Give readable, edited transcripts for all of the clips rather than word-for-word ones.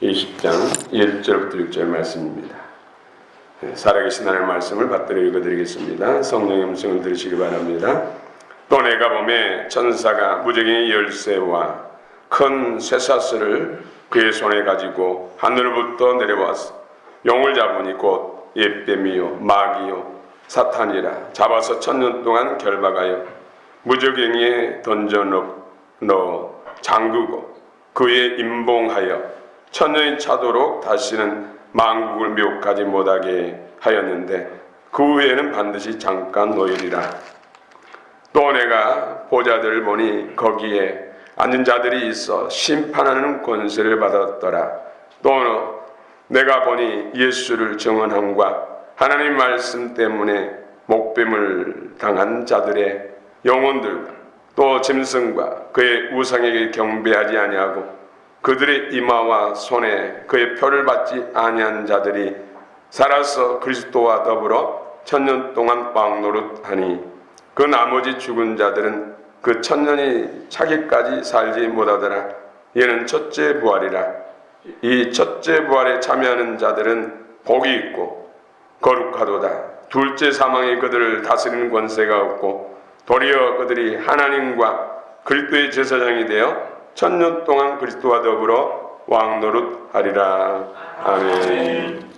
20장 1절부터 6절 말씀입니다. 살아계신 하나님의 말씀을 받들어 읽어드리겠습니다. 성령의 음성을 들으시기 바랍니다. 또 내가 보매 천사가 무적인의 열쇠와 큰 쇠사슬을 그의 손에 가지고 하늘부터 내려와서 용을 잡으니 곧 옛뱀이요 마귀요 사탄이라 잡아서 1000년 동안 결박하여 무적행에 던져 넣어 잠그고 그에 임봉하여 1000년이 차도록 다시는 만국을 미혹하지 못하게 하였는데 그 후에는 반드시 잠깐 노일이라. 또 내가 보좌들을 보니 거기에 앉은 자들이 있어 심판하는 권세를 받았더라. 또 내가 보니 예수를 증언함과 하나님 말씀 때문에 목뱀을 당한 자들의 영혼들과 또 짐승과 그의 우상에게 경배하지 아니하고 그들의 이마와 손에 그의 표를 받지 아니한 자들이 살아서 그리스도와 더불어 1000년 동안 왕노릇하니 그 나머지 죽은 자들은 그 1000년이 차기까지 살지 못하더라. 얘는 첫째 부활이라. 이 첫째 부활에 참여하는 자들은 복이 있고 거룩하도다. 둘째 사망이 그들을 다스리는 권세가 없고 도리어 그들이 하나님과 그리스도의 제사장이 되어 1000년 동안 그리스도와 더불어 왕노릇하리라. 아멘. 아멘.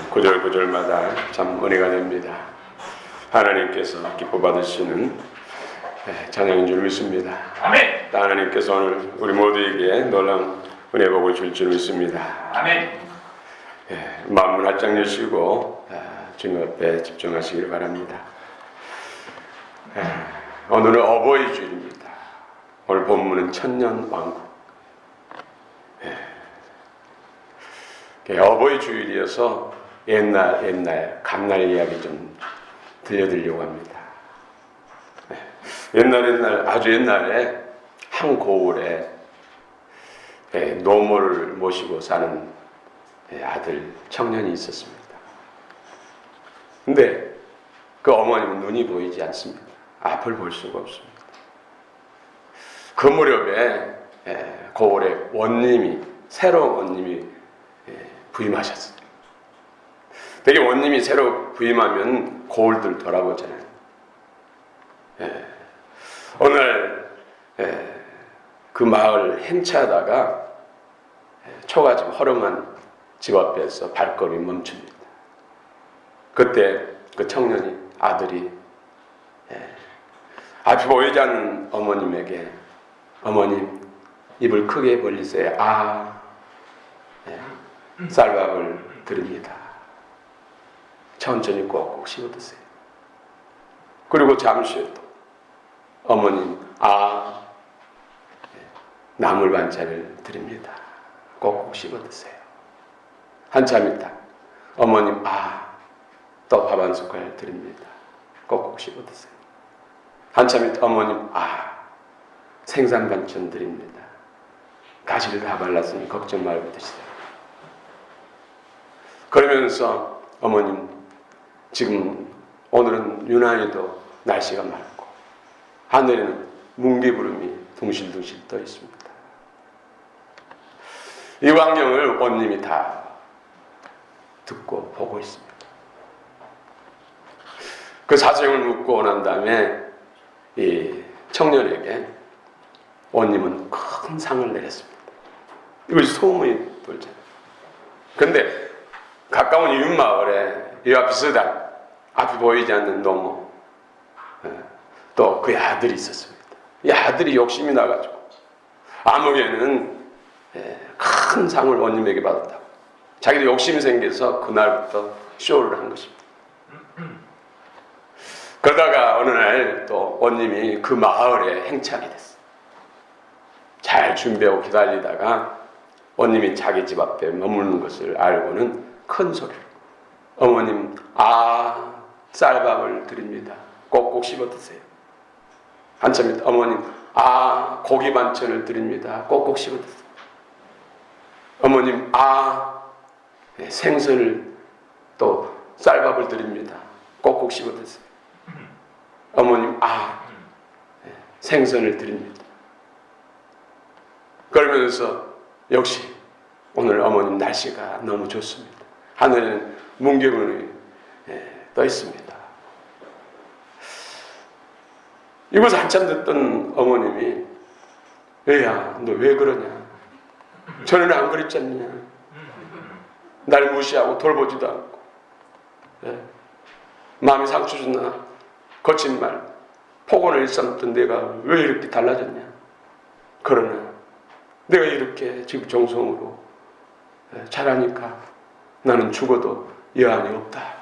구절구절마다 참 은혜가 됩니다. 하나님께서 기뻐 받으시는 찬양인 줄 믿습니다. 아멘. 또 하나님께서 오늘 우리 모두에게 놀라운 은혜 복을 줄 줄 믿습니다. 아멘. 마음을 활짝 여시고 주님 앞에 집중하시길 바랍니다. 오늘은 어버이 주일입니다. 오늘 본문은 천년왕국. 어버이 주일이어서 옛날 감날 이야기 좀 들려드리려고 합니다. 옛날 아주 옛날에 한 고을에 노모를 모시고 사는 아들 청년이 있었습니다. 근데 그 어머님은 눈이 보이지 않습니다. 앞을 볼 수가 없습니다. 그 무렵에 고을에 새로운 원님이 부임하셨어요. 되게 원님이 새로 부임하면 고을들 돌아보잖아요. 오늘 그 마을 행차하다가 초가집 허름한 집 앞에서 발걸음이 멈춥니다. 그때 그 청년이 아들이 앞이 보이지 않는 어머님에게 어머님 입을 크게 벌리세요. 쌀밥을 드립니다. 천천히 꼭꼭 씹어 드세요. 그리고 잠시 후 또 어머님 나물 반찬을 드립니다. 꼭꼭 씹어 드세요. 한참 있다 어머님 또 밥 한 숟갈 드립니다. 꼭꼭 씹어 드세요. 한참 있다 어머님 생선 반찬 드립니다. 가시를 다 발랐으니 걱정 말고 드시세요. 그러면서 어머님 지금 오늘은 유난히도 날씨가 맑고 하늘에는 뭉게구름이 둥실둥실 떠 있습니다. 이 광경을 원님이 다 듣고 보고 있습니다. 그 사정을 묻고 난 다음에 이 청년에게 원님은 큰 상을 내렸습니다. 이것이 소문이 돌잖아요. 근데 가까운 이웃마을에 이와 비슷한 앞이 보이지 않는 노모 또 그의 아들이 있었습니다. 이 아들이 욕심이 나가지고 암흑에는 큰 상을 원님에게 받았다고 자기도 욕심이 생겨서 그날부터 쇼를 한 것입니다. 그러다가 어느 날 또 원님이 그 마을에 행차하게 됐어요. 잘 준비하고 기다리다가 원님이 자기 집 앞에 머무는 것을 알고는 큰 소리로 어머님 쌀밥을 드립니다. 꼭꼭 씹어 드세요. 한참 있다 어머님 고기 반찬을 드립니다. 꼭꼭 씹어 드세요. 어머님 생선을 또 쌀밥을 드립니다. 꼭꼭 씹어 드세요. 어머님 생선을 드립니다. 그러면서 역시 오늘 어머님 날씨가 너무 좋습니다. 하늘에는 뭉게구름이 떠 있습니다. 이것을 한참 듣던 어머님이 애야 너 왜 그러냐? 전에는 안 그랬지 않느냐? 날 무시하고 돌보지도 않고 마음이 상처 줬나? 거친 말 폭언을 일삼던 내가 왜 이렇게 달라졌냐? 그러나 내가 이렇게 지금 정성으로 잘하니까 나는 죽어도 여한이 없다.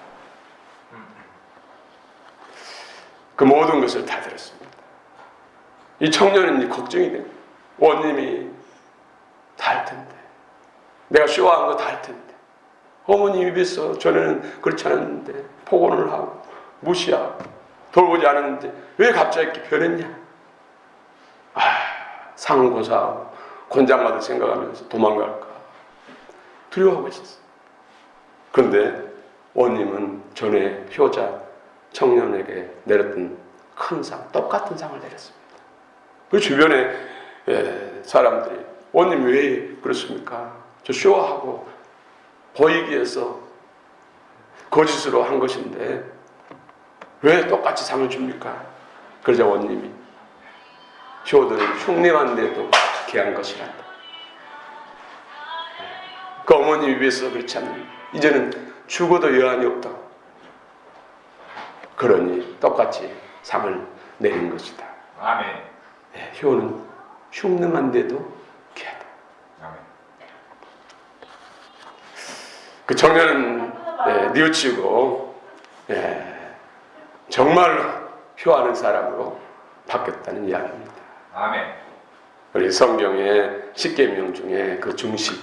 그 모든 것을 다 들었습니다. 이 청년은 걱정이 돼요. 원님이 다 할 텐데 내가 쇼한 거 다 할 텐데 어머님 입에서 전에는 그렇지 않았는데 폭언을 하고 무시하고 돌보지 않았는데 왜 갑자기 이렇게 변했냐? 상고사하고 권장받을 생각하면서 도망갈까 두려워하고 있었어요. 그런데 원님은 전에 효자 청년에게 내렸던 큰 상, 똑같은 상을 내렸습니다. 그 주변에 사람들이 원님 왜 그렇습니까? 저 쇼하고 보이기 위해서 거짓으로 한 것인데 왜 똑같이 상을 줍니까? 그러자 원님이 쇼들은 흉내만 내도 귀한 것이란다. 그 어머니 위해서 그렇지 않느냐. 이제는 죽어도 여한이 없다고. 그러니 똑같이 상을 내린 것이다. 아멘. 네, 효는 흉능한데도 귀하다. 아멘. 그 청년은 뉘우치고 정말로 효하는 사람으로 바뀌었다는 이야기입니다. 아멘. 우리 성경의 10계명 중에 그 중심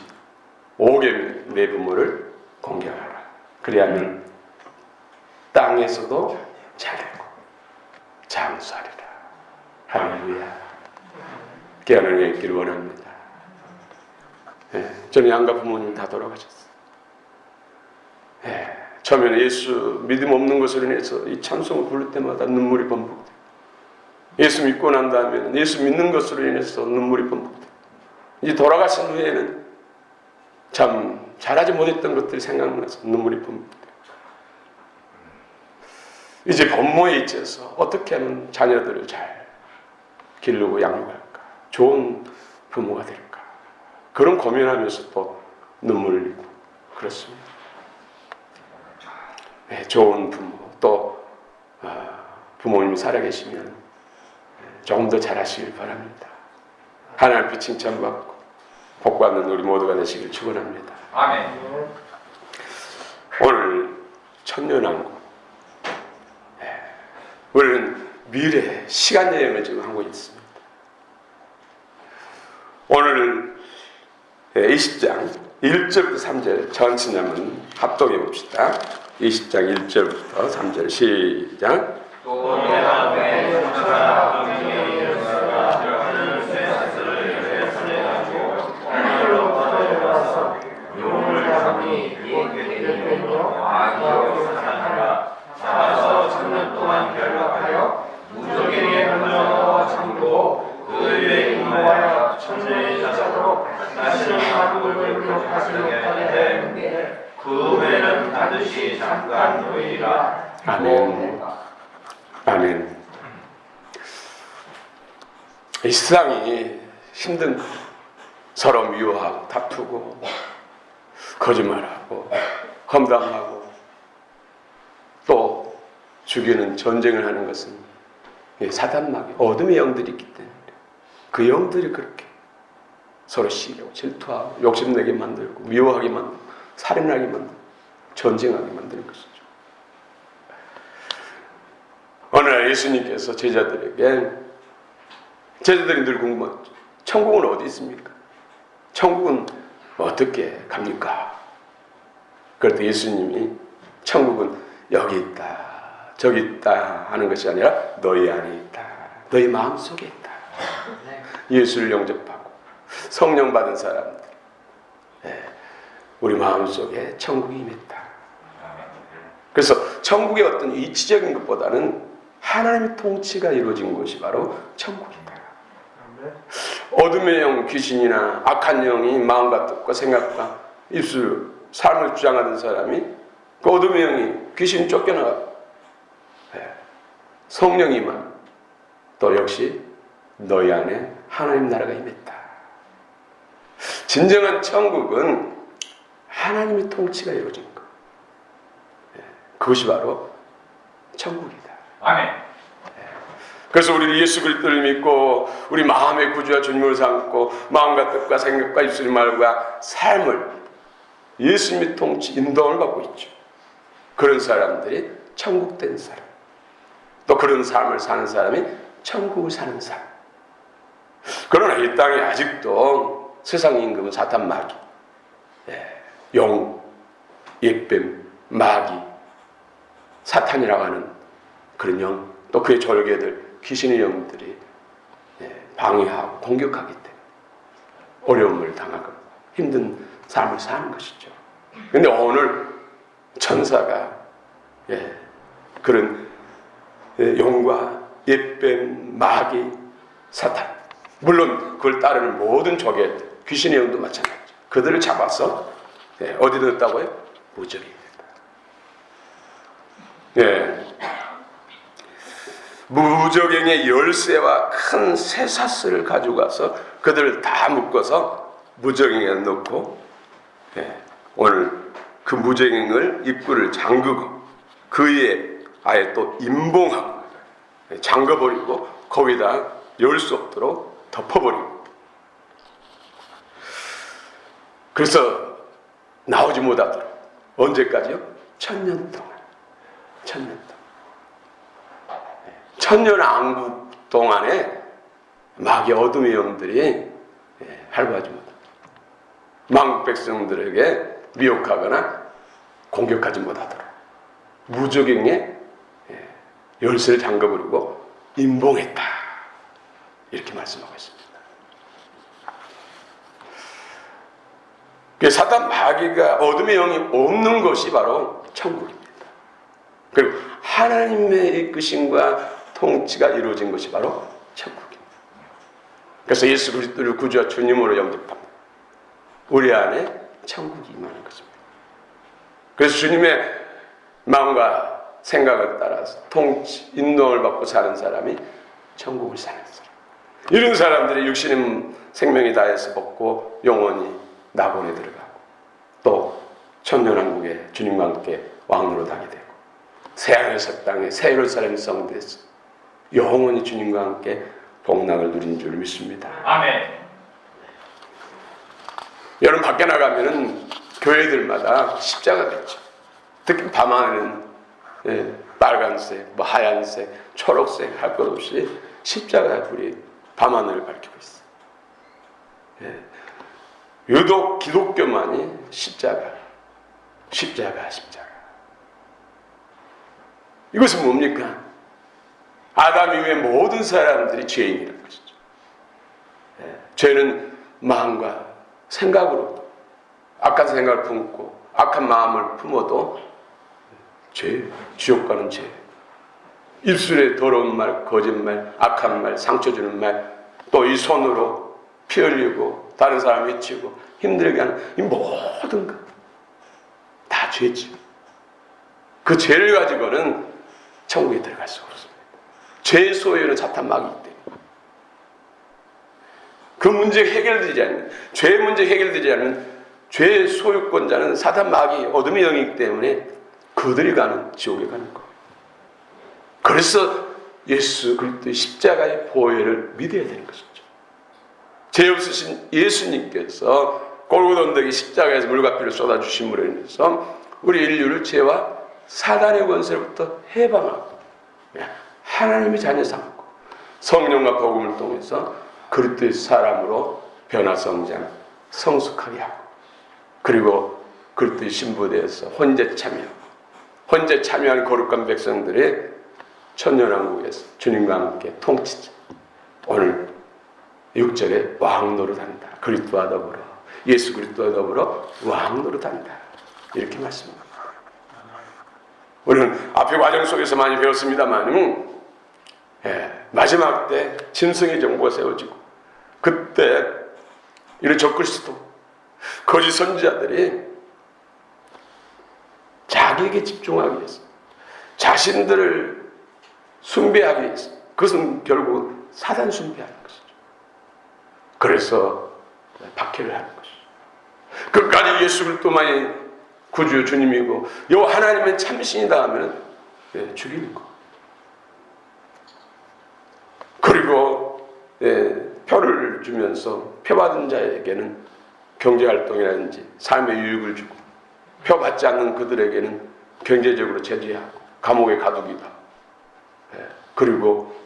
5계명 내 부모를 공경하라. 그리하면 땅에서도 잘되고 장수하리라. 할렐루야. 귀한 은혜 있기를 원합니다. 저는 양가 부모님 다 돌아가셨어요. 처음에는 예수 믿음 없는 것으로 인해서 이 찬송을 부를 때마다 눈물이 번복돼요. 예수 믿고 난 다음에는 예수 믿는 것으로 인해서 눈물이 번복돼요. 이제 돌아가신 후에는 참 잘하지 못했던 것들이 생각나서 눈물이 번복돼요. 이제 법모에 있어서 어떻게 하면 자녀들을 잘 기르고 양육할까? 좋은 부모가 될까? 그런 고민하면서 또 눈물을 흘리고 그렇습니다. 좋은 부모, 또 부모님이 살아계시면 조금 더 잘하시길 바랍니다. 하나님 빛 칭찬받고 복받는 우리 모두가 되시길 축원합니다. 아멘. 오늘 천년왕국, 우리는 미래 시간 여행을 지금 하고 있습니다. 오늘 20장 1절부터 3절 전체 한번 합독해 봅시다. 20장 1절부터 3절 시작. 또 내가 내 천사가 용을 잡니 이에게 되며 아기여 사랑하라. 나와서 천년 동안 결박하여 무적에게 건너와 잠그고 그의 인모하여 천년의 자자로 다시는 한국을 기록하지 못하게 되는데 그 후에는 반드시 잠깐 보이리라. 아멘. 아멘. 이 세상이 힘든 서로 미워하고 다투고 거짓말하고 험담하고 또 죽이는 전쟁을 하는 것은 사단마귀 어둠의 영들이 있기 때문에 그 영들이 그렇게 서로 시기하고 질투하고 욕심내게 만들고 미워하게 만들고 살인하게 만들고 전쟁하게 만드는 것이죠. 어느 날 예수님께서 제자들이 늘 궁금하죠. 천국은 어디 있습니까? 천국은 어떻게 갑니까? 그럴 때 예수님이 천국은 여기 있다 저기 있다 하는 것이 아니라 너희 안에 있다, 너희 마음속에 있다. 예수를 영접하고 성령 받은 사람들, 우리 마음속에 천국이 임했다. 그래서 천국의 어떤 이치적인 것보다는 하나님의 통치가 이루어진 곳이 바로 천국이다. 어둠의 영, 귀신이나 악한 영이 마음과 뜻과 생각과 입술, 삶을 주장하던 사람이 그 어둠의 영이 귀신 쫓겨나가고 성령이만 또 역시 너희 안에 하나님 나라가 임했다. 진정한 천국은 하나님의 통치가 이루어진 것. 그것이 바로 천국이다. 아멘. 그래서 우리는 예수 그리스도를 믿고 우리 마음의 구주와 주님을 삼고 마음과 뜻과 생각과 입술의 말과 삶을 예수님의 통치 인도를 받고 있죠. 그런 사람들이 천국된 사람, 또 그런 삶을 사는 사람이 천국을 사는 사람. 그러나 이 땅에 아직도 세상 임금은 사탄 마귀, 용, 옛뱀, 마귀, 사탄이라고 하는 그런 영, 또 그의 졸개들, 귀신의 영들이 방해하고 공격하기 때문에 어려움을 당하고 힘든 삶을 사는 것이죠. 그런데 오늘 천사가 그런 용과 옛뱀, 마귀, 사탄, 물론 그걸 따르는 모든 조개, 귀신의 영도 마찬가지죠. 그들을 잡아서 어디 넣었다고요? 무적에 무적행의 열쇠와 큰 쇠사슬을 가지고 가서 그들을 다 묶어서 무적행에 넣고 오늘 그 무적행을 입구를 잠그고 그에 아예 또 임봉하고 잠궈버리고 거기다 열 수 없도록 덮어버리고, 그래서 나오지 못하도록 언제까지요? 1000년 동안. 1000년 동안. 1000년 왕국 동안에 마귀 어둠의 영들이 활보하지 못합니다. 만국 백성들에게 미혹하거나 공격하지 못하도록 무적행에 열쇠를 잠궈버리고 임봉했다, 이렇게 말씀하고 있습니다. 사단 마귀가 어둠의 영이 없는 것이 바로 천국입니다. 그리고 하나님의 이끄심과 통치가 이루어진 것이 바로 천국입니다. 그래서 예수 그리스도를 구주와 주님으로 영접합니다. 우리 안에 천국이 임하는 것입니다. 그래서 주님의 마음과 생각을 따라서 통치, 인도를 받고 사는 사람이 천국을 사는 사람. 이런 사람들이 육신의 생명이 다해서 벗고 영원히 낙원에 들어가고 또 천년왕국에 주님과 함께 왕으로 타게 되고 새하늘 새 땅에 새 예루살렘 성도에서 영원히 주님과 함께 복락을 누린 줄 믿습니다. 아멘. 여러분 밖에 나가면은 교회들마다 십자가가 있죠. 특히 밤하늘은 빨간색, 하얀색, 초록색 할 것 없이 십자가의 불이 밤하늘을 밝히고 있어요. 유독 기독교만이 십자가. 이것은 뭡니까? 아담 이후의 모든 사람들이 죄인이라는 것이죠. 죄는 마음과 생각으로 악한 생각을 품고 악한 마음을 품어도 죄, 지옥 가는 죄. 입술에 더러운 말, 거짓말, 악한 말, 상처 주는 말, 또 이 손으로 피 흘리고 다른 사람 해치고 힘들게 하는 이 모든 것 다 죄지. 그 죄를 가지고는 천국에 들어갈 수가 없습니다. 죄의 소유는 사탄 마귀이기 때문에. 그 문제 해결되지 않는, 죄의 문제 해결되지 않는 죄의 소유권자는 사탄 마귀 어둠의 영이기 때문에 그들이 가는 지옥에 가는 거예요. 그래서 예수 그리스도의 십자가의 보혈을 믿어야 되는 것이죠. 죄 없으신 예수님께서 골고다 언덕에 십자가에서 물과 피를 쏟아주심으로 인해서 우리 인류를 죄와 사단의 권세로부터 해방하고 하나님의 자녀 삼고 성령과 복음을 통해서 그리스도의 사람으로 변화 성장 성숙하게 하고, 그리고 그리스도의 신부되어서 혼재 참여한 거룩한 백성들의 천년왕국에서 주님과 함께 통치자. 오늘 6절에 왕노릇한다. 그리스도와 더불어, 예수 그리스도와 더불어 왕노릇한다, 이렇게 말씀합니다. 우리는 앞의 과정 속에서 많이 배웠습니다만 마지막 때 짐승의 정부가 세워지고 그때 이런 적그리스도 거짓 선지자들이 자기에게 집중하기 위해서 자신들을 숭배하기 위해서, 그것은 결국 사단 숭배하는 것이죠. 그래서 박해를 하는 것이죠. 끝까지 예수 그리스도만이 구주 주님이고 요 하나님은 참신이다 하면 죽이는 거. 그리고 표를 주면서 표 받은 자에게는 경제활동이라든지 삶의 유익을 주고 표 받지 않는 그들에게는 경제적으로 제재하고 감옥에 가두기도 하고, 그리고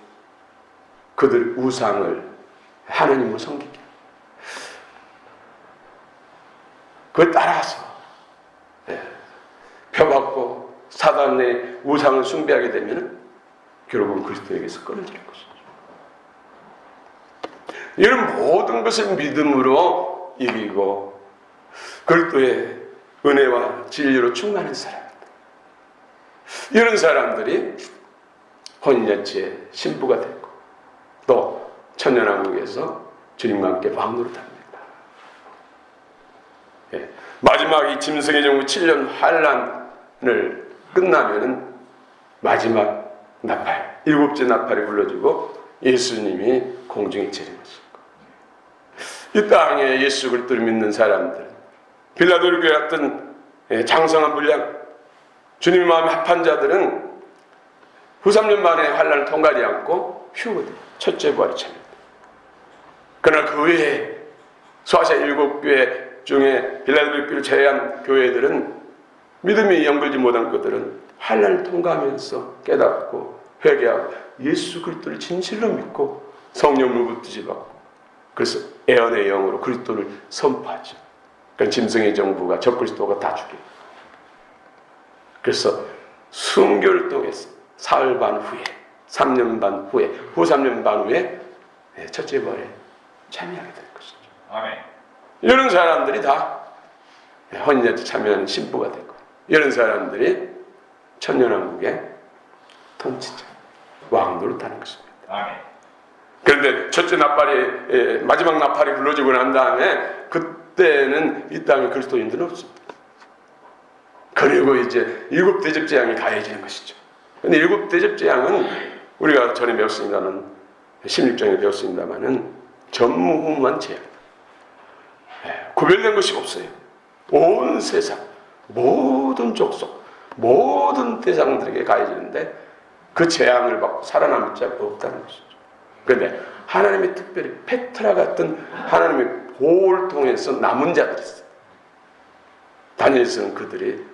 그들 우상을 하나님을 섬기게. 그걸 따라서 표 받고 사단의 우상을 숭배하게 되면 결국은 그리스도에게서 끊어지는 것이죠. 이런 모든 것을 믿음으로 이기고 그리스도의 은혜와 진리로 충만한 사람들, 이런 사람들이 혼인잔치의 신부가 되고 또 천년왕국에서 주님과 함께 왕노릇합니다. 마지막 이 짐승의 정부 7년 환란을 끝나면은 마지막 나팔, 7째 나팔이 불러지고 예수님이 공중에 재림하실 거예요. 이 땅에 예수 그리스도를 믿는 사람들, 빌라델피아 같은 장성한 분량, 주님의 마음에 합한 자들은 후 3년 만에 환란을 통과하지 않고 휴거돼요. 첫째 부활이 참입니다. 그러나 그 외에 소아시아 7교회 중에 빌라델피아를 제외한 교회들은 믿음이 영글지 못한 것들은 환란을 통과하면서 깨닫고 회개하고 예수 그리스도를 진실로 믿고 성령을 붙드시 받고 그래서 애언의 영으로 그리스도를 선포하죠. 그러니까 짐승의 정부가 적그리스도가 다 죽여요. 그래서 순교를 통해서 사흘 반 후에 3년 반 후에 후 3년 반 후에 첫째 부활에 참여하게 될 것이죠. 아멘. 이런 사람들이 다 혼인잔치 참여하는 신부가 되고 이런 사람들이 천년왕국의 통치자 왕도를 타는 것입니다. 아멘. 그런데 첫째 나팔이 마지막 나팔이 불러지고 난 다음에 그때는 이 땅에 그리스도인들은 없습니다. 그리고 이제 7 대접 재앙이 가해지는 것이죠. 그런데 7 대접 재앙은 우리가 전에 배웠습니다만 16장에 배웠습니다만은 전무후무한 재앙, 구별된 것이 없어요. 온 세상 모든 족속 모든 대상들에게 가해지는데 그 재앙을 받고 살아남을 자가 없다는 것이죠. 그런데 하나님이 특별히 페트라 같은 하나님의 보호를 통해서 남은 자들이 있어요. 다니엘서는 그들이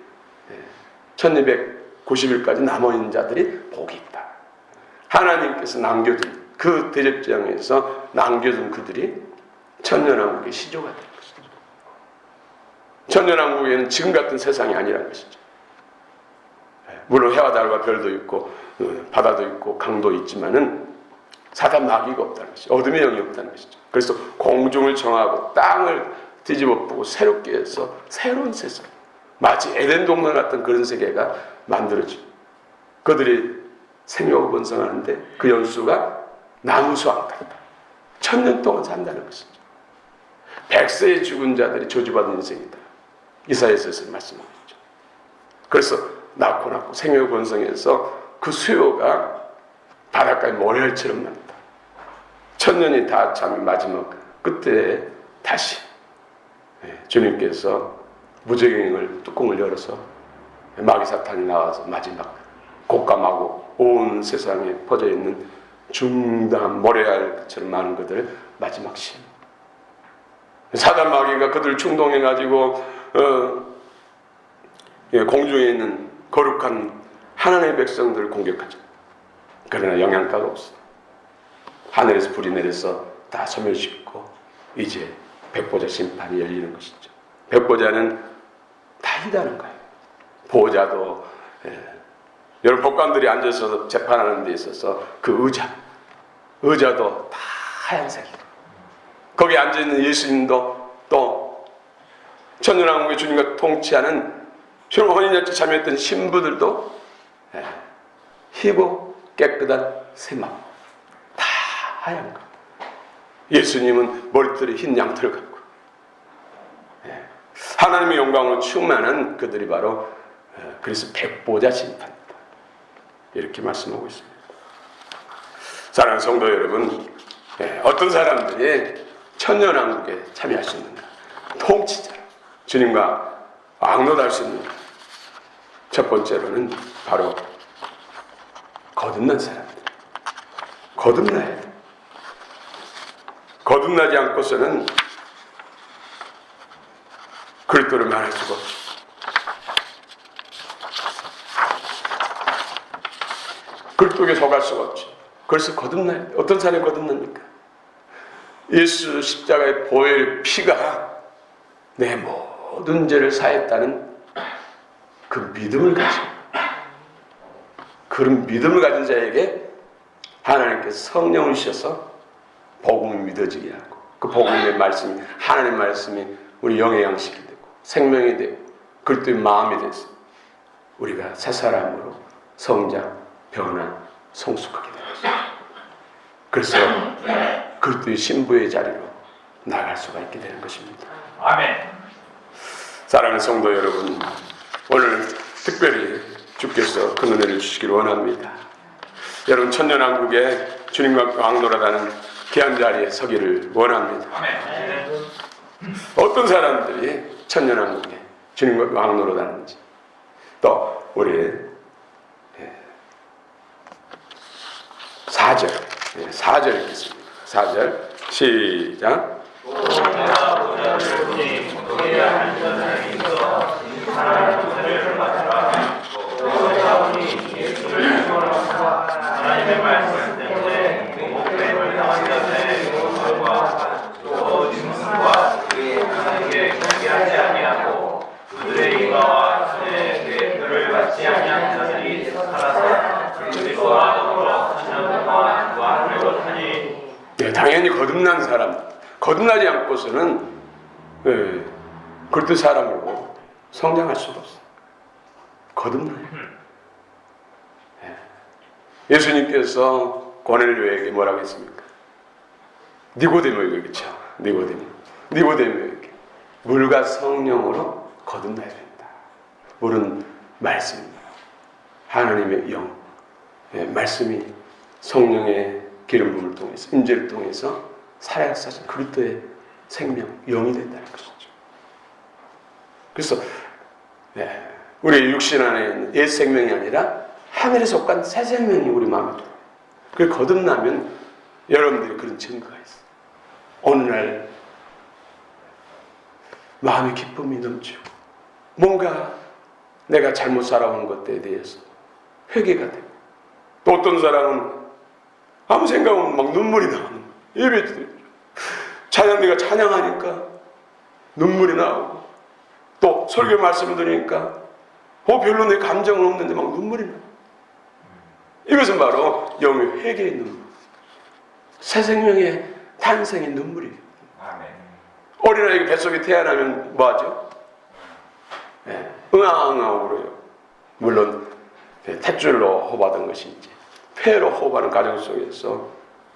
1290일까지 남아있는 자들이 복이 있다. 하나님께서 남겨둔 그 대접재앙에서 남겨둔 그들이 천년왕국의 시조가 되는 것이죠. 천년왕국에는 지금 같은 세상이 아니라는 것이죠. 물론 해와 달과 별도 있고 바다도 있고 강도 있지만은 사단 마귀가 없다는 것이죠. 어둠의 영이 없다는 것이죠. 그래서 공중을 정하고 땅을 뒤집어쓰고 새롭게 해서 새로운 세상, 마치 에덴 동산 같은 그런 세계가 만들어지고 그들이 생명을 번성하는데 그 연수가 나무수와 같다. 1000년 동안 산다는 것이죠. 100세에 죽은 자들이 저주받은 인생이다. 이사야서에서 말씀하고 있죠. 그래서 낳고 생명을 번성해서 그 수요가 바닷가의 모래알처럼 난다. 1000년이 다 참 마지막 그때 다시 주님께서 무저갱을 뚜껑을 열어서 마귀 사탄이 나와서 마지막 곶감하고 온 세상에 퍼져 있는 중담 모래알처럼 많은 것들을 마지막 시험. 사단 마귀가 그들 충동해 가지고 공중에 있는 거룩한 하나님의 백성들을 공격하죠. 그러나 영향가가 없어. 하늘에서 불이 내려서 다 소멸시키고 이제 백보자 심판이 열리는 것이죠. 백보자는 다 희다는 거예요. 보호자도 여러분 법관들이 앉아서 재판하는 데 있어서 그 의자도 다 하얀색이에요. 거기 앉아있는 예수님도 또 천년왕국의 주님과 통치하는 혼인잔치 참여했던 신부들도 희고 깨끗한 세마 다 하얀 거. 예수님은 머리털이 흰 양털을 갖고 하나님의 영광으로 충만한 그들이 바로 그래서 백보자 심판이다. 이렇게 말씀하고 있습니다. 사랑하는 성도 여러분, 어떤 사람들이 천년왕국에 참여할 수 있는가? 통치자, 주님과 왕노할 수 있는가? 첫 번째로는 바로 거듭난 사람들. 거듭나야 돼. 거듭나지 않고서는 그리스도를 말할 수가 없죠. 그리스도에 속할 수가 없죠. 그래서 거듭나야 돼. 어떤 사람이 거듭납니까? 예수 십자가의 보혈 피가 내 모든 죄를 사했다는 그 믿음을 가지고 그런 믿음을 가진 자에게 하나님께서 성령을 주셔서 복음이 믿어지게 하고 그 복음의 말씀이 하나님의 말씀이 우리 영의 양식이 되고 생명이 되고 그리스도의 마음이 돼서 우리가 새 사람으로 성장, 변화, 성숙하게 되는 것입니다. 그래서 그리스도의 신부의 자리로 나갈 수가 있게 되는 것입니다. 아멘. 사랑하는 성도 여러분, 오늘 특별히 주께서 그 은혜를 주시기를 원합니다. 여러분 천년왕국에 주님과 왕노라가는 귀한 자리에 서기를 원합니다. 아멘. 어떤 사람들이 천년왕국에 주님과 왕노릇 하는지. 또 우리 4절 4절 읽겠습니다. 4절 시작. 하나님의 말씀 때문에 목숨을 당한 자들의 고통과 또 짐승과 그의 하나님께 경계하지 아니하고 그들의 이마와 손에 그의 표를 받지 아니한 자들이 살아서 그리스도와 더불어 천년 동안 왕으로 타니. 네, 당연히 거듭난 사람, 거듭나지 않고서는 그릇된 사람으로 성장할 수가 없어. 거듭나요. 예수님께서 고넬료에게 뭐라고 했습니까? 니고데모에게, 그렇죠? 니고데모에게 물과 성령으로 거듭나야 된다. 물은 말씀입니다. 하나님의 영, 말씀이 성령의 기름 부음을 통해서, 임재를 통해서 살아가신 그리스도의 생명, 영이 된다는 것이죠. 그래서 우리 육신 안에 있는 옛 생명이 아니라 하늘에 속한 새 생명이 우리 마음에 들어요. 그 거듭나면 여러분들이 그런 증거가 있어요. 어느 날 마음의 기쁨이 넘치고 뭔가 내가 잘못 살아온 것에 대해서 회개가 되고, 또 어떤 사람은 아무 생각 없는 막 눈물이 나오는 예배 찬양대가 찬양하니까 눈물이 나오고, 또 설교 말씀을 들으니까 별로 내 감정은 없는데 막 눈물이 나요. 이것은 바로 영의 회개의 눈물, 새 생명의 탄생의 눈물이에요. 어린아이가 뱃속에 태어나면 뭐하죠? 응아응아 울어요. 물론 탯줄로 호흡하던 것인지 폐로 호흡하는 가정 속에서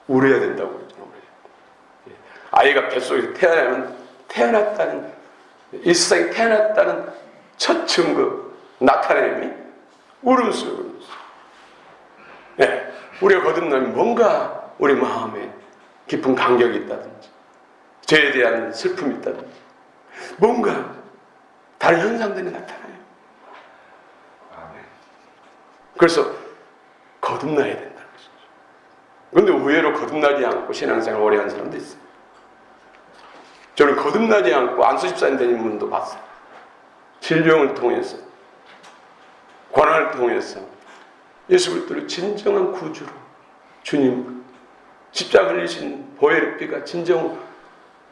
울어야 된다고 그러죠. 아이가 뱃속에 태어나면 태어났다는, 이 세상에 태어났다는 첫 증거, 나타냄이 울음소리. 우리가 거듭나면 뭔가 우리 마음에 깊은 감격이 있다든지, 죄에 대한 슬픔이 있다든지, 뭔가 다른 현상들이 나타나요. 그래서 거듭나야 된다는 것이죠. 그런데 의외로 거듭나지 않고 신앙생활 오래 한 사람도 있어요. 저는 거듭나지 않고 안수 집사님 되는 분도 봤어요. 질병을 통해서, 고난을 통해서 예수 그리스도를 진정한 구주로, 주님 십자가 흘리신 보혈의 피가 진정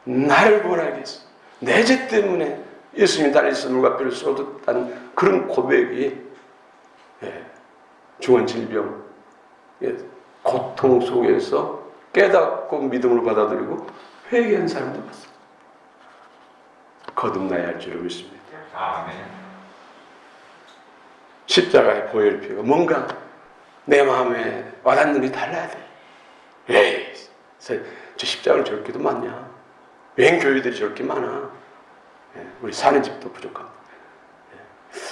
나를 구원하게 했어, 내 죄 때문에 예수님이 달리셔서 물과 피를 쏟았다는 그런 고백이 중한 질병, 고통 속에서 깨닫고 믿음으로 받아들이고 회개한 사람도 봤어요. 거듭나야 할 줄을 믿습니다. 아멘. 십자가의 보혈 피가 뭔가 내 마음에 와닿는 게 달라야 돼. 에이, 저 십자가를 저렇게도 많냐? 웬 교회들이 저렇게 많아? 우리 사는 집도 부족합니다.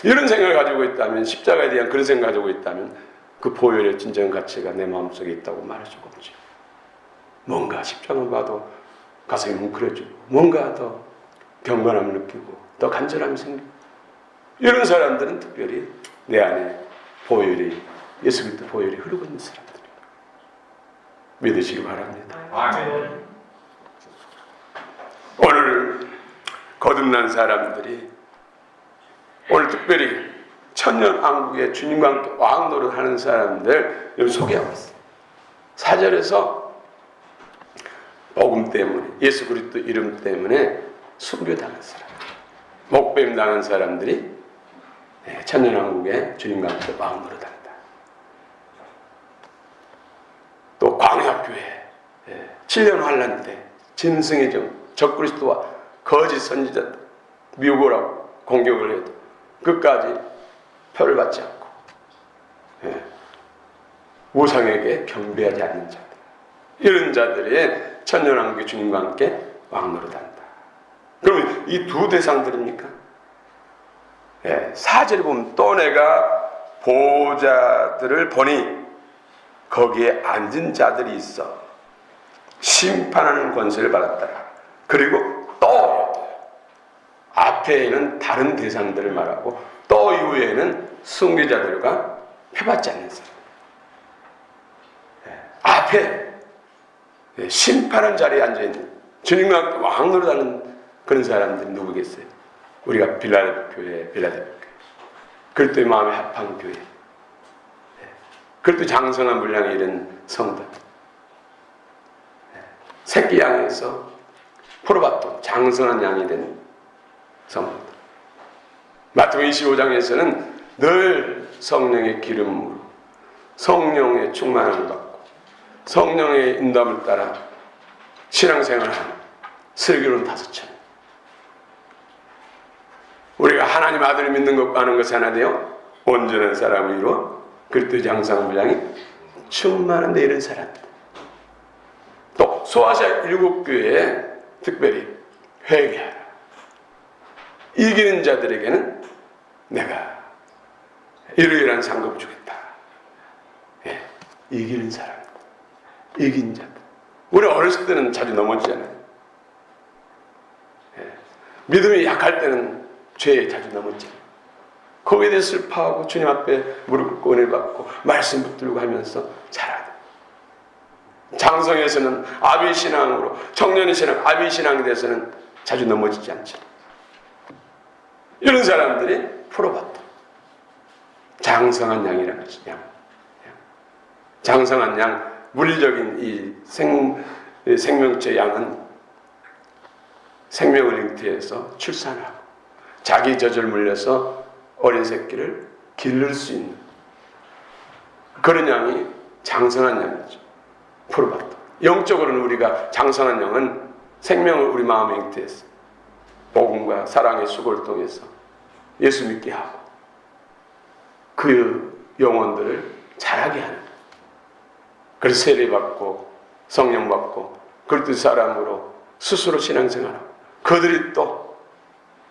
이런 생각을 가지고 있다면, 십자가에 대한 그런 생각을 가지고 있다면 그 보혈의 진정한 가치가 내 마음속에 있다고 말할 수가 없지. 뭔가 십자가를 봐도 가슴이 뭉클해지고, 뭔가 더 경건함을 느끼고 더 간절함이 생기고, 이런 사람들은 특별히 내 안에 보혈이, 예수 그리스도 보혈이 흐르고 있는 사람들이에요. 믿으시기 바랍니다. 아멘. 오늘 거듭난 사람들이, 오늘 특별히 천년왕국의 주님과 함께 왕노릇 하는 사람들 여기 소개하고 있어요. 4절에서 복음 때문에, 예수 그리스도 이름 때문에 순교당한 사람, 목뱀 당한 사람들이 천년왕국의 주님과 함께 왕노릇 한다. 또 광야교회 7년 환란 때 짐승의 정, 적그리스도와 거짓 선지자 미혹을 하고 공격을 해도 끝까지 표를 받지 않고 우상에게 경배하지 않는 자들, 이런 자들이 천년왕국의 주님과 함께 왕노릇한다. 그러면 이 두 대상들입니까? 4절에 보면 또 내가 보호자들을 보니 거기에 앉은 자들이 있어 심판하는 권세를 받았더라. 그리고 또 앞에는 다른 대상들을 말하고 또 이후에는 순교자들과 표받지 않는 사람. 앞에 심판한 자리에 앉아있는 주님과 왕 노릇하는 그런 사람들이 누구겠어요? 우리가 빌라델피아 교회, 그리스도의 마음에 합한 교회, 그리스도 장성한 분량에 이른 성도, 새끼 양에서 포로받던 장성한 양이 된 성도들. 마태복음 25장에서는 늘 성령의 기름으로 성령의 충만함을 받고 성령의 인도함을 따라 신앙생활을 하는 슬기로운 5천. 우리가 하나님 아들을 믿는 것과 아는 것이 하나 되어 온전한 사람을 이루어 그리스도의 장성한 분량이 충만한 데 이른 사람들. 또 소아시아 7교회에 특별히 회개하라. 이기는 자들에게는 내가 이러이러한 상급을 주겠다. 이기는 사람, 이긴 자들. 우리 어렸을 때는 자주 넘어지잖아요. 믿음이 약할 때는 죄에 자주 넘어지잖아요. 거기에 대해 슬퍼하고 주님 앞에 무릎 꿇고 은혜 받고 말씀 붙들고 하면서 자라야 돼요. 장성에서는 아비신앙으로, 청년의 신앙, 아비신앙에 대해서는 자주 넘어지지 않죠. 이런 사람들이 풀어봤다. 장성한 양이라는 것이 양. 장성한 양, 물리적인 이 생명체 양은 생명을 잉태해서 출산하고 자기 젖을 물려서 어린 새끼를 기를 수 있는 그런 양이 장성한 양이죠. 풀어봤다. 영적으로는 우리가 장성한 양은 생명을 우리 마음에 잉태해서 복음과 사랑의 수고를 통해서 예수 믿게 하고 그 영혼들을 자라게 하는, 그래서 세례받고 성령받고 그리스도 사람으로 스스로 신앙생활하고 그들이 또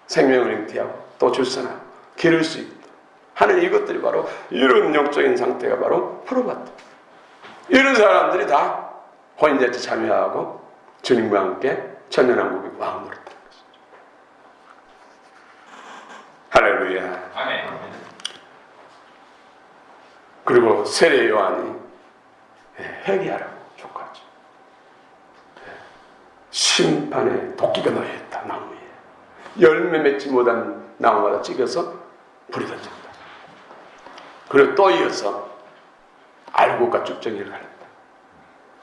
생명을 잉태하고 또 출산하고 기를 수 있다 하는 이것들이 바로 이런 영적인 상태가 바로 풀어봤다. 이런 사람들이 다 혼인잔치에 참여하고 주님과 함께 천년왕국의 왕 노릇하는 것이죠. 할렐루야. 아멘. 그리고 세례 요한이 회개하라고 촉구하죠. 심판에 도끼가 놓여있다. 나무에 열매 맺지 못한 나무마다 찍어서 불이 던진다. 그리고 또 이어서 알곡과 쭉정이를 가른다.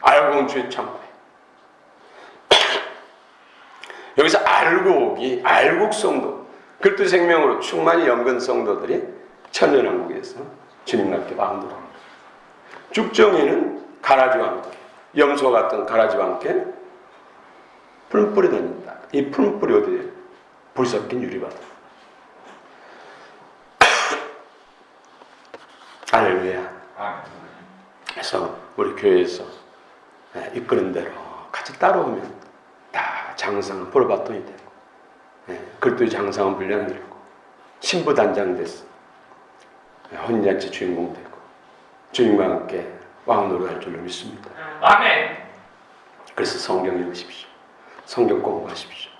알곡은 주의 창고에. 여기서 알곡이 알곡 성도, 그리스도의 생명으로 충만히 연근 성도들이 천년왕국에서 주님과 함께 왕노릇합니다. 쭉정이는 가라지와 함께, 염소 같은 가라지와 함께 푸른뿌리 던진다. 이 푸른뿌리 어디에? 불 섞인 유리바다. 할렐루야. 그래서 우리 교회에서 이끄는 대로 같이 따라오면 다 장성한 포로바톤이 되고 그리스도의 장성한 분량이 되고 신부단장 돼서 혼인잔치 주인공 되고 주님과 함께 왕노릇할 줄로 믿습니다. 아멘. 그래서 성경 읽으십시오. 성경 공부하십시오.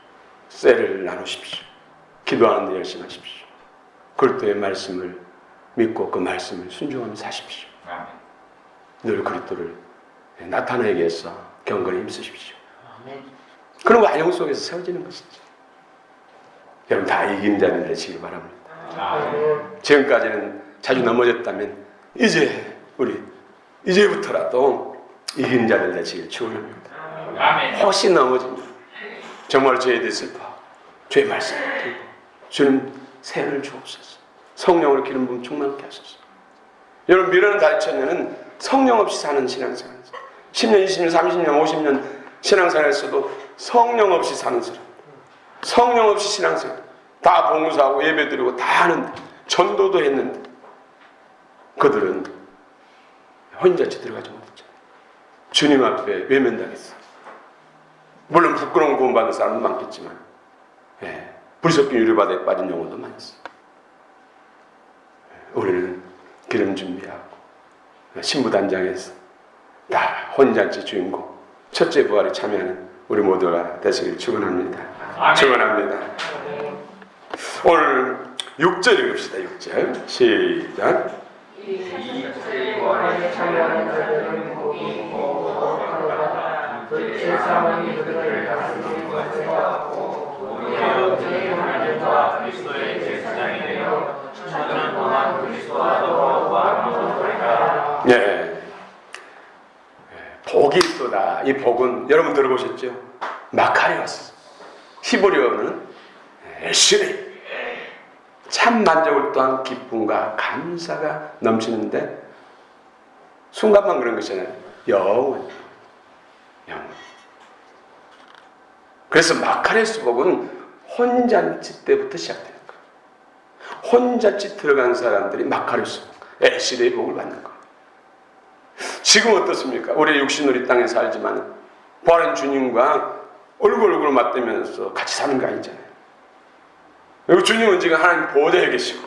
셀을 나누십시오. 기도하는 데 열심하십시오. 그리스도의 말씀을 믿고 그 말씀을 순종하며 사십시오. 아멘. 늘 그리스도를 나타내기 위해서 경건에 힘쓰십시오. 그런 과정 속에서 세워지는 것이죠. 여러분 다 이긴 자들 되시길 바랍니다. 아멘. 지금까지는 자주 넘어졌다면 이제부터라도 이긴 자들 되시길 축원합니다. 아멘. 혹시 넘어지면 정말 죄에 대해 슬퍼하고 죄의 말씀을 듣고 주님 세를 주옵소서. 성령으로 기름 부음 충만케 하소서. 여러분 미련한 다리천년은 성령 없이 사는 신앙생활, 10년, 20년, 30년, 50년 신앙생활에서도 성령 없이 사는 사람, 성령 없이 신앙생활 다 봉사하고 예배드리고 다 하는데 전도도 했는데 그들은 혼인잔치 들어가지 못했잖아요. 주님 앞에 외면당했어. 물론 부끄러운 구원받는 사람도 많겠지만 불 섞인 유리바다에 빠진 영혼도 많았어요. 우리는 기름 준비하고 신부단장에서 다 혼인잔치 주인공 첫째 부활에 참여하는 우리 모두가 되시길 축원합니다. 축원합니다. 오늘 6절 읽읍시다. 6절 시작. 이 세월에 참여하는 자들은 복이 있고 거룩하도다. 제3이 그들을 다스리는 것을 하고 오히려 그의 하나님과 그리스도의 제사장이 되어 천년 동안 그리스도와 더불어 왕노하리라. 네. 복이 있도다. 이 복은 여러분 들어보셨죠? 마카리오스. 히브리어는 엘시레이. 참 만족을 또한 기쁨과 감사가 넘치는데 순간만 그런 것이 아니라 영원. 그래서 마카리오스 복은 혼잔치 때부터 시작되는 거예요. 혼잔치 들어간 사람들이 마카리오스 복, 엘시레이 복을 받는 거예요. 지금 어떻습니까? 우리 육신으로 이 땅에 살지만 부활한 주님과 얼굴 맞대면서 같이 사는 거 아니잖아요. 그리고 주님은 지금 하나님 보좌에 계시고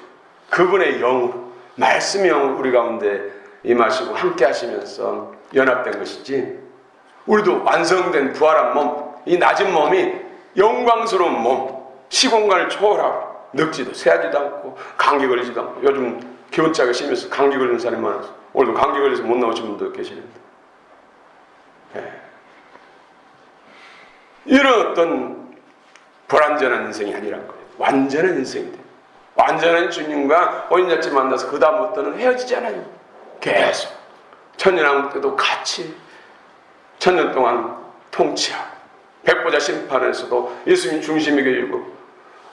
그분의 영으로 말씀의 영으로 우리 가운데 임하시고 함께 하시면서 연합된 것이지, 우리도 완성된 부활한 몸, 이 낮은 몸이 영광스러운 몸, 시공간을 초월하고 늙지도 새하지도 않고 감기 걸리지도 않고, 요즘 기온차가 심해서 감기 걸리는 사람이 많아서 오늘도 감기 걸려서 못 나오신 분도 계시는데, 이런 어떤 불완전한 인생이 아니란 거예요. 완전한 인생이 돼요. 완전한 주님과 혼인잔치 만나서 그 다음부터는 헤어지지 않아요. 계속 천년왕국 때도 같이 천년 동안 통치하고, 백보자 심판에서도 예수님 중심이 되고,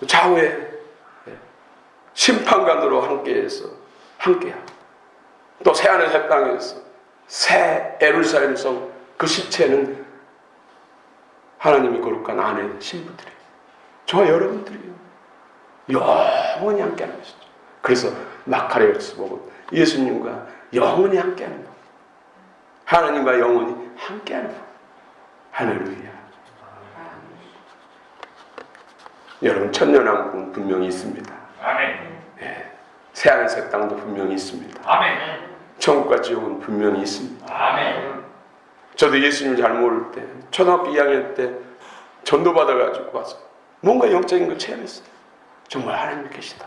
좌우에 심판관으로 함께해서 함께하고, 또 새하늘 새 땅에서 새 예루살렘 성, 그 시체는 하나님이 거룩한 아내 신부들이에요. 저와 여러분들이요. 영원히 함께하는 것이죠. 그래서 마카리오스 복은 예수님과 영원히 함께하는 것, 하나님과 영원히 함께하는 것. 할렐루야. 여러분, 천년왕국은 분명히 있습니다. 아멘. 네. 새하늘 새 땅도 분명히 있습니다. 아멘. 천국과 지옥은 분명히 있습니다. 아멘. 저도 예수님을 잘 모를 때, 초등학교 2학년 때 전도 받아가지고 와서 뭔가 영적인 걸 체험했어요. 정말 하나님이 계시다.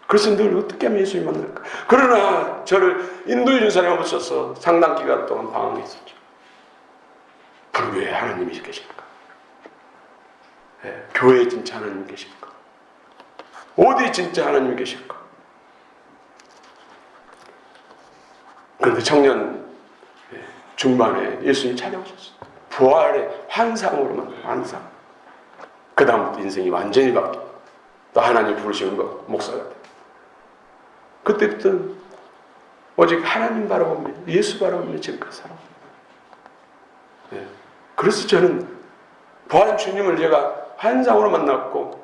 그래서 늘 어떻게 하면 예수님 만날까? 그러나 저를 인도해 준 사람이 없어서 상당 기간 동안 방황했었죠. 그럼 왜 하나님이 계실까? 네, 교회에 진짜 하나님이 계실까? 어디 진짜 하나님이 계실까? 그런데 청년 중반에 예수님이 찾아오셨어요. 부활의 환상으로만, 환상. 그 다음부터 인생이 완전히 바뀌고, 또 하나님 부르시는 거, 목사가 돼요. 그때부터 오직 하나님 바라보며, 예수 바라보며 지금까지 살아옵니다. 네. 그래서 저는 부활한 주님을 제가 환상으로 만났고,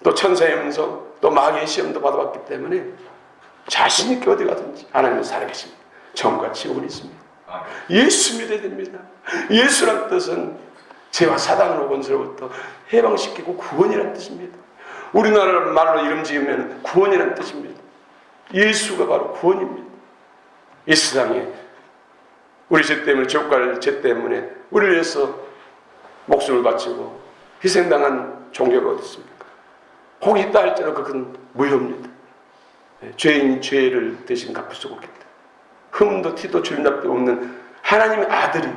또 천사의 음성, 또 마귀의 시험도 받아봤기 때문에 자신 있게 어디 가든지 하나님은 살아계십니다. 천국과 지옥은 있습니다. 예수 믿어야 됩니다. 예수란 뜻은 죄와 사단으로 권세로부터 해방시키고 구원이라는 뜻입니다. 우리나라 말로 이름 지으면 구원이라는 뜻입니다. 예수가 바로 구원입니다. 이 세상에 우리 죄 때문에, 지옥 갈 죄 때문에 우리를 위해서 목숨을 바치고 희생당한 종교가 어디 있습니까? 혹 있다 할지라도 그건 무효입니다. 죄인이 죄를 대신 갚을 수가 없기 때문에, 흠도 티도 줄임답도 없는 하나님의 아들이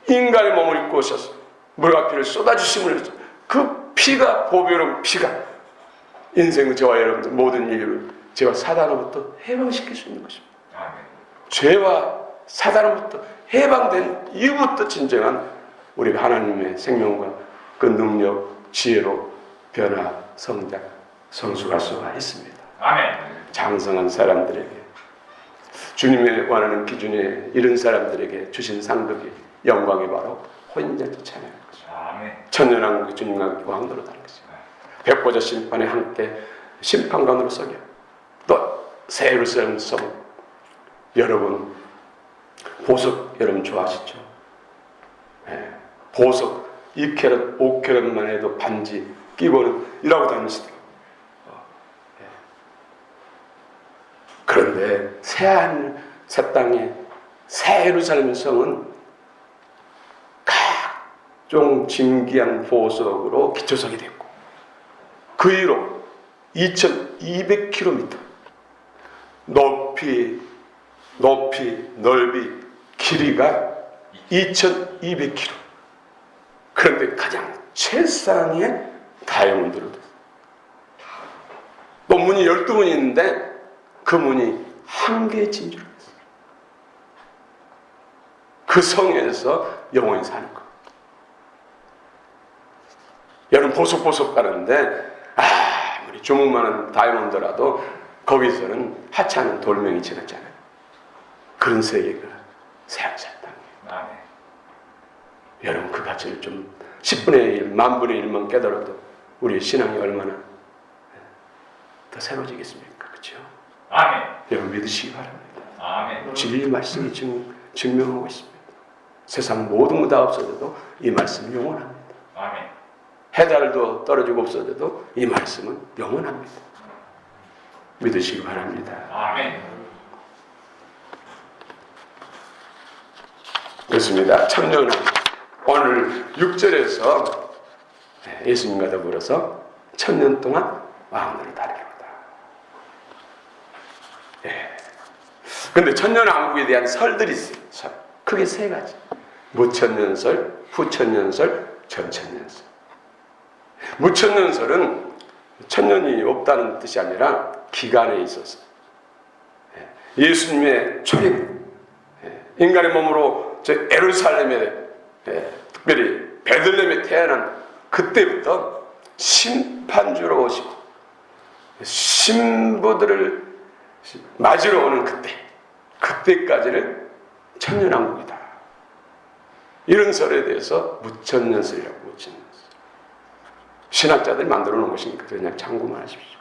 인간의 몸을 입고 오셔서 물과 피를 쏟아주심을, 그 피가, 보배로운 피가 인생의 저와 여러분들 모든 인류를 죄와 사단으로부터 해방시킬 수 있는 것입니다. 아멘. 죄와 사단으로부터 해방된 이후부터 진정한 우리가 하나님의 생명과 그 능력, 지혜로 변화, 성장, 성숙할 수가 있습니다. 아멘. 장성한 사람들에게, 주님의 원하는 기준에 이른 사람들에게 주신 상급이, 영광이 바로 혼인잔치 찬양하는 것입니다. 천년왕국의 주님과 왕노로 다는 것입니다. 백보자 심판에 함께 심판관으로 서게, 또 새 예루살렘 성, 여러분 보석 여러분 좋아하시죠? 네. 보석 2캐럿, 5캐럿만 해도 반지 끼고는 일하고 다니시더라고요. 네. 그런데 새하늘 새 땅에 새 예루살렘 성은 각종 진귀한 보석으로 기초석이 됐고, 그 위로 2200km, 높이, 넓이, 길이가 2200km. 그런데 가장 최상의 다이아몬드로 됐어요. 또 문이 12문이 있는데 그 문이 한 개의 진주로 됐어요. 그 성에서 영원히 사는 거예요. 여러분 보석보석 가는데 아무리 주먹 많은 다이아몬드라도 거기서는 하찮은 돌멩이 지났잖아요. 그런 세계가 새하늘 땅이에요. 아멘. 여러분 그 가치를 좀 10분의 1, 만분의 1만 깨달아도 우리의 신앙이 얼마나 더 새로워지겠습니까? 그렇죠? 아멘. 여러분 믿으시기 바랍니다. 아멘. 진리의 말씀이 증명하고 있습니다. 세상 모든 거 다 없어져도 이 말씀은 영원합니다. 아멘. 해달도 떨어지고 없어져도 이 말씀은 영원합니다. 믿으시기 바랍니다. 아멘. 그렇습니다. 천년은 오늘 6절에서 예수님과 더불어서 천년 동안 왕노를 다리로다. 그런데 천년왕국에 대한 설들이 있어요. 설. 크게 세 가지. 무천년설, 후천년설, 전천년설. 무천년설은 천년이 없다는 뜻이 아니라 기간에 있어서 예수님의 초림, 인간의 몸으로 저 예루살렘에 특별히 베들레헴에 태어난 그때부터 심판주로 오시고 신부들을 맞으러 오는 그때까지는 천년왕국이다. 이런 설에 대해서 무천년설이라고 무천년설. 신학자들이 만들어 놓은 것이니까 그냥 참고만 하십시오.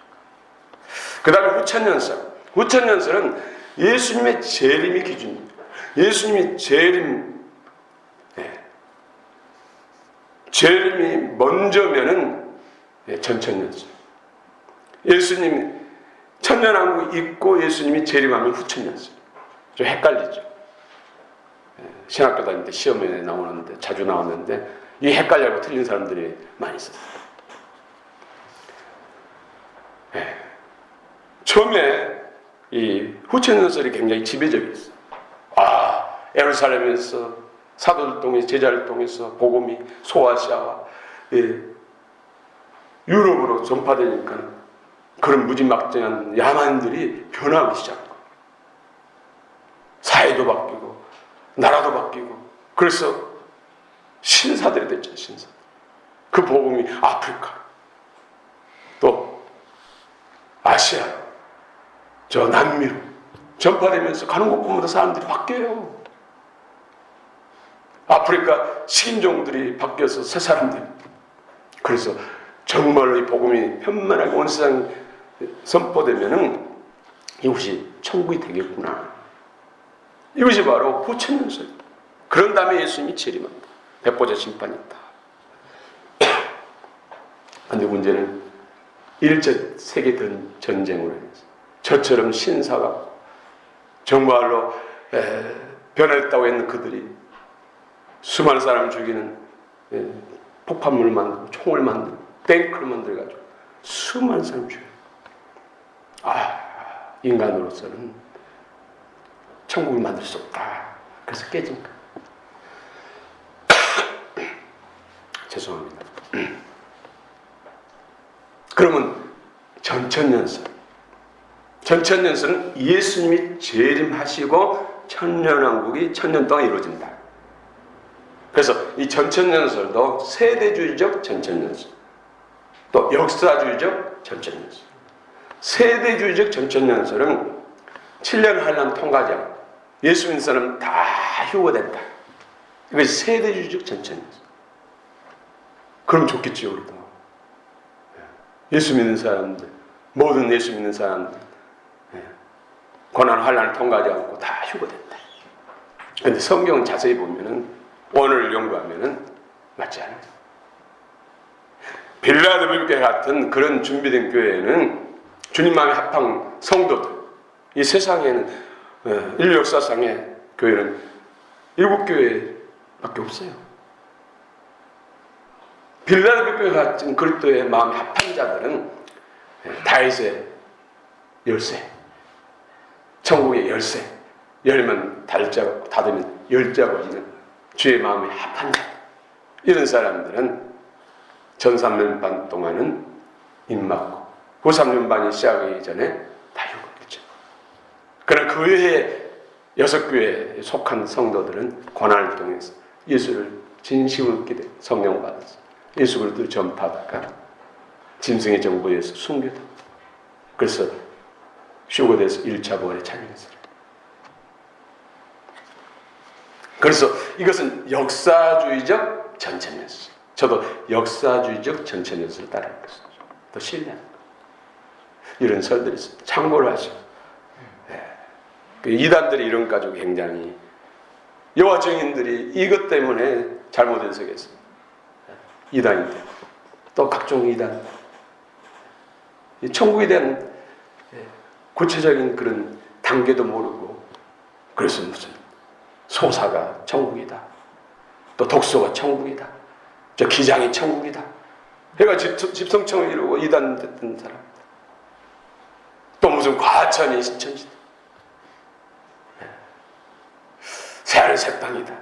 그 다음에 후천년설. 후천년설은 예수님의 재림이 기준입니다. 예수님이 재림이 먼저면은 전천년설. 예수님이 천년왕국이 있고 예수님이 재림하면 후천년설. 좀 헷갈리죠. 신학교 다닐 때 시험에 나오는데 자주 나왔는데 이 헷갈려고 틀린 사람들이 많이 있었어요. 처음에 이 후천년설이 굉장히 지배적이었어요. 예루살렘에서 사도들 통해서 제자를 통해서 복음이 소아시아와 유럽으로 전파되니까 그런 무지막지한 야만들이 변하기 시작한 거예요. 사회도 바뀌고 나라도 바뀌고 그래서 신사들이 됐죠. 신사. 그 복음이 아프리카 또 아시아 저 남미로 전파되면서 가는 곳마다 사람들이 바뀌어요. 아프리카 식인종들이 바뀌어서 새 사람들. 그래서 정말로 이 복음이 편만하게 온 세상에 선포되면은 이것이 천국이 되겠구나. 이것이 바로 후천년설. 그런 다음에 예수님이 재림한다. 백보자 심판이 있다. 그런데 문제는 1차 세계 전쟁으로 인해서 저처럼 신사가 정말로 변했다고 했는 그들이 수많은 사람을 죽이는 폭탄물을 만들고 총을 만들고 탱크를 만들어가지고 수많은 사람을 죽여요. 인간으로서는 천국을 만들 수 없다. 그래서 깨진 거예요. 죄송합니다. 그러면 전천년설. 전천년설은 예수님이 재림하시고 천년왕국이 천년 동안 이루어진다. 그래서 이 전천년설도 세대주의적 전천년설, 또 역사주의적 전천년설. 세대주의적 전천년설은 7년 한란 통과하지 않고 예수 믿는 사람 다 휴거된다. 이것이 세대주의적 전천년설. 그럼 좋겠지요, 우리도. 예수 믿는 사람들, 모든 예수 믿는 사람들 고난 환란을 통과하지 않고 다 휴거된다. 그런데 성경을 자세히 보면은 오늘 연구하면은 맞지 않아요. 빌라델피아 같은 그런 준비된 교회에는 주님 마음에 합한 성도들, 이 세상에는 인류 역사상의 교회는 7교회밖에 없어요. 빌라델피아 같은 그리스도의 마음에 합한 자들은 다윗의 열쇠, 천국의 열쇠, 열면 닫으면 열자고 있는 주의 마음에 합한 자, 이런 사람들은 전 3년 반 동안은 입맞고 후 3년 반이 시작하기 전에 다 죽었죠. 그러나 그 외에 6교회에 속한 성도들은 고난을 통해서 예수를 진심으로 기대 성령 받아서 예수 그리스도를 전파하다가 짐승의 정보에서 숨겨다. 그래서 휴거돼서 1차 부활에 참여했어요. 그래서 이것은 역사주의적 전체면서 저도 역사주의적 전체면서를 따라했거든요. 더 신뢰하는 거예요. 이런 설들이 있어요. 참고를 하시고. 그 이단들이 이런 가지고 굉장히 여호와 증인들이 이것 때문에 잘못 해석했어요. 이단이 되고 또 각종 이단. 천국에 대한 구체적인 그런 단계도 모르고 그래서 무슨 소사가 천국이다. 또 독소가 천국이다. 저 기장이 천국이다. 해가 집성청을 이루고 이단 됐던 사람. 또 무슨 과천이 신천지다. 새하늘 새 땅이다.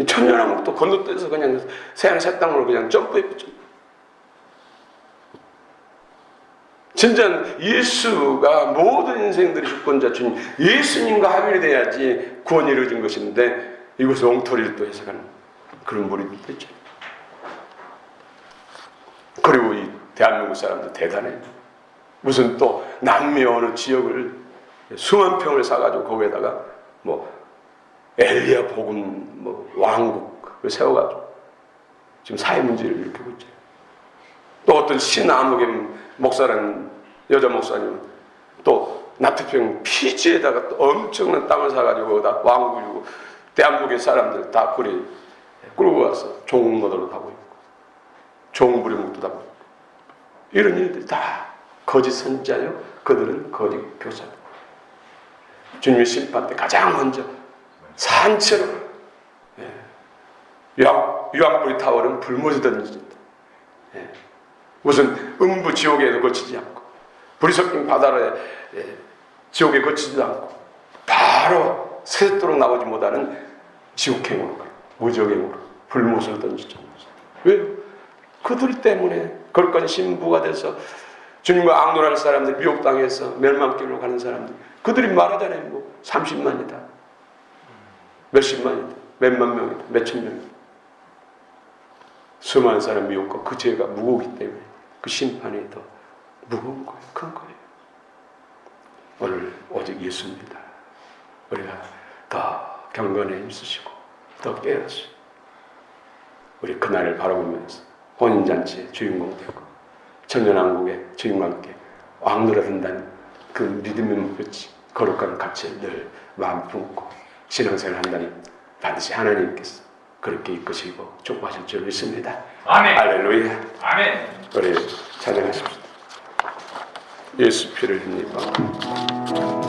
천년왕국도 건너뛰어서 그냥 새하늘 새 땅으로 그냥 점프했죠. 진짜 예수가 모든 인생들의 주권자 주님 예수님과 합일이 돼야지 구원이 이루어진 것인데 이것을 엉터리를 또 해석하는 그런 무리들도 있죠. 그리고 이 대한민국 사람들 대단해요. 무슨 또 남미 어느 지역을 수만 평을 사가지고 거기에다가 뭐 엘리야 복음 뭐 왕국을 세워가지고 지금 사회 문제를 일으키고 있죠. 또 어떤 신아무개 목사라는 여자 목사님은 또 남태평 피지에다가 또 엄청난 땅을 사가지고 거기다 왕국이고 대한민국의 사람들 다 끌고 와서 종노릇을 하고 있고 종부령도 하고 있고 이런 일들이 다 거짓 선지자요. 그들은 거짓 교사들. 주님의 심판 때 가장 먼저 산채로 유황불이 타오른 불못이 던진다. 무슨 음부 지옥에도 거치지 않고 불이 섞인 바다에 지옥에 거치지도 않고 바로 새도록 나오지 못하는 지옥행으로 무적행으로 불못을 던지죠. 왜? 그들 때문에 거룩한 신부가 돼서 주님과 악놀할 사람들 미혹당해서 멸망길로 가는 사람들 그들이 말하잖아요. 뭐 30만이다 몇십만이다 몇만 명이다 몇천 명이다 수많은 사람 미혹과 그 죄가 무거우기 때문에 그 심판이 더 무거운 거예요. 큰 거예요. 오늘 오직 예수입니다. 우리가 더 경건에 힘쓰시고 더 깨어서 우리 그날을 바라보면서 혼인잔치의 주인공 되고 천년왕국의 주인공과 함께 왕노라 된다는 그 믿음의 목표치 거룩한 가치를 늘 마음 품고 신앙생활을 한다면 반드시 하나님께서 그렇게 이끄시고 축복하실 줄 믿습니다. 아멘. 할렐루야. 아멘. 우리 찬양하십시다. 예수 피를 흘리고